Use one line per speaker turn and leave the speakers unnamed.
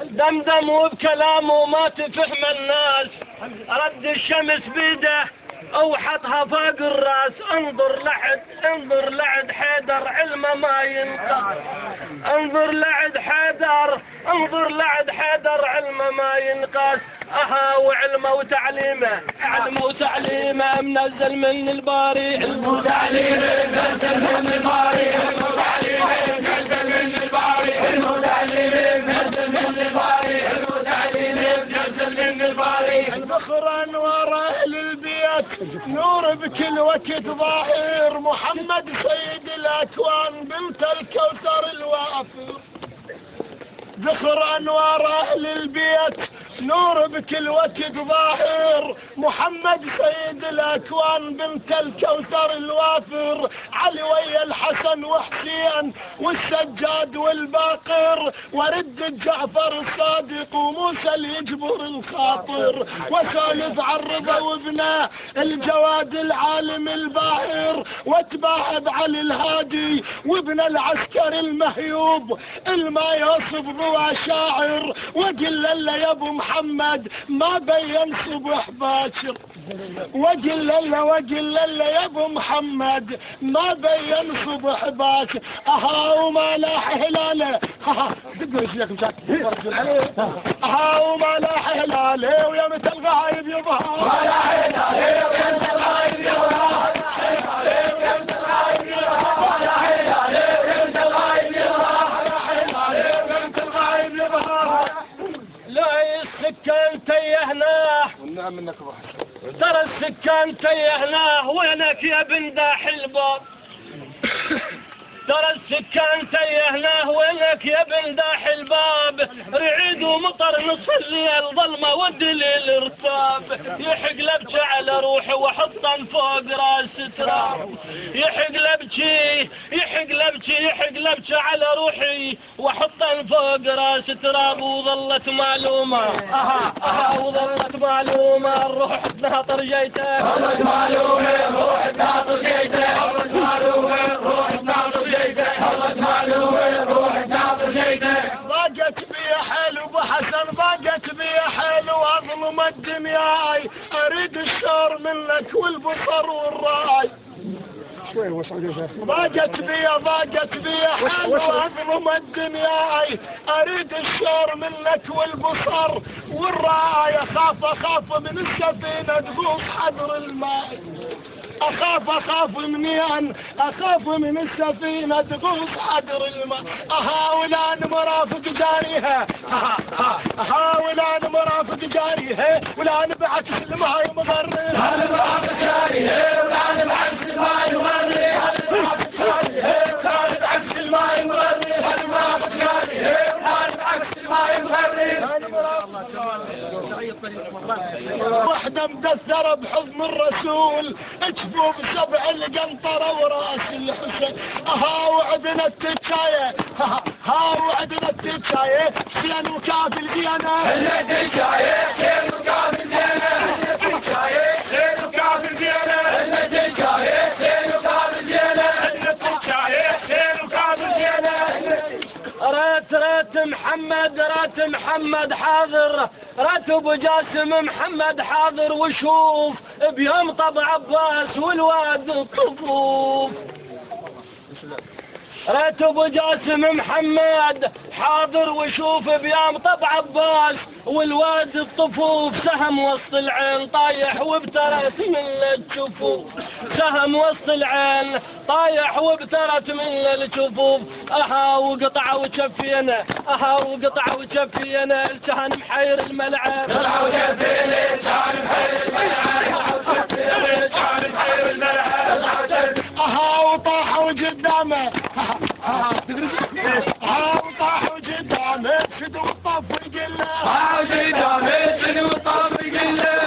دمدم بكلامه ما تفهم الناس، رد الشمس بيده او حطها فوق الراس. انظر لعد حيدر علمه ما ينقص. انظر لعد حيدر علمه ما ينقص. وعلمه وتعليمه منزل من الباري.
علمه وتعليمه منزل من الباري.
الفخر انوار اهل البيت نور بكل وقت ظاهر. محمد سيد الاكوان بنت الكوثر الوافر. ذخر انوار اهل البيت نور بكل وقت ظاهر. محمد سيد الاكوان بنت الكوثر الوافر. علي ويا الحسن وحسين والسجاد والباقر. ورد جعفر الصادق وموسى اللي يجبر الخاطر. وسولف عن رضا وابنه الجواد العالم الباهر. واتباهى بعلي الهادي وابن العسكر المهيوب الما يوصف ضوى شاعر. وقل له يا ابو محمد ما بين صبح باكر. وقل له يا ابو محمد ما بين صبح باكر. وما لاح هلاله وما لاح هلاله ويا متى الغايب يظهر. ما لاح هلاله ويا متى الغايب يظهر.
السكان تيهناه
والنعم منك روح.
ترى السكان تيهناه وينك يا بن داح الباب. ترى السكان تيهناه وينك يا بن داح الباب. رعيد ومطر نصلي الظلمه والدليل ارتاب. يحق لبكي على روحي وحطا فوق راس تراب. يحق لبكي على روحي وحطا فوق راس تراب. وظلت معلومه وظلت معلومه الروح تناطر جيته.
ظلت معلومه الروح تناطر جيته. ظلت معلومه الروح تناطر جيته. ظلت معلومه الروح تناطر جيته.
ضاقت بي حيل ابو حسن ضاقت بي حيل واظلم الدنياي. اريد الشعر منك والبصر والراي. ضاقت بي حيل واظلم الدنياي. اريد الشعر منك والبصر والراي. اخاف من السفينه تغوص حضر الماء. اخاف من السفينه تغوص حضر الماء. ولان مرافق جاريها. ولان مرافق جاريها. ولان بعكس الماي مغرر.
ولان مرافق جاريها. ولان بعكس الماي مغرر. ولان بعكس الماي مغرر. ولان مرافق جاريها. ولان بعكس الماي مغرر.
وحده مدثره بحضن الرسول. اجفوا بسبع القنطره وراس الحسين. وعدنا التكايه. وعدنا التكايه. سين وكاف الديانه.
التكايه سين وكاف الديانه. التكايه سين وكاف الديانه. التكايه سين وكاف الديانه. التكايه سين وكاف الديانه.
رات محمد حاضر. رات ابو جاسم محمد حاضر. وشوف بيوم طبع عباس والواد الطفوف. رات ابو جاسم محمد حاضر. وشوف بيوم طبع عباس والواد الطفوف. سهم وسط العين طايح وابترت من الجفوف. سهم وسط العين طايح وابترت من الجفوف. وقطع وشفينا. وقطع وشفينا. الشهن محير الملعب.
قطع وشفينا. الشهن محير الملعب.
وطاحوا قدامه. وطاحوا قدامه. شدوا الطف وقله.
قدامه شدوا الطف وقله.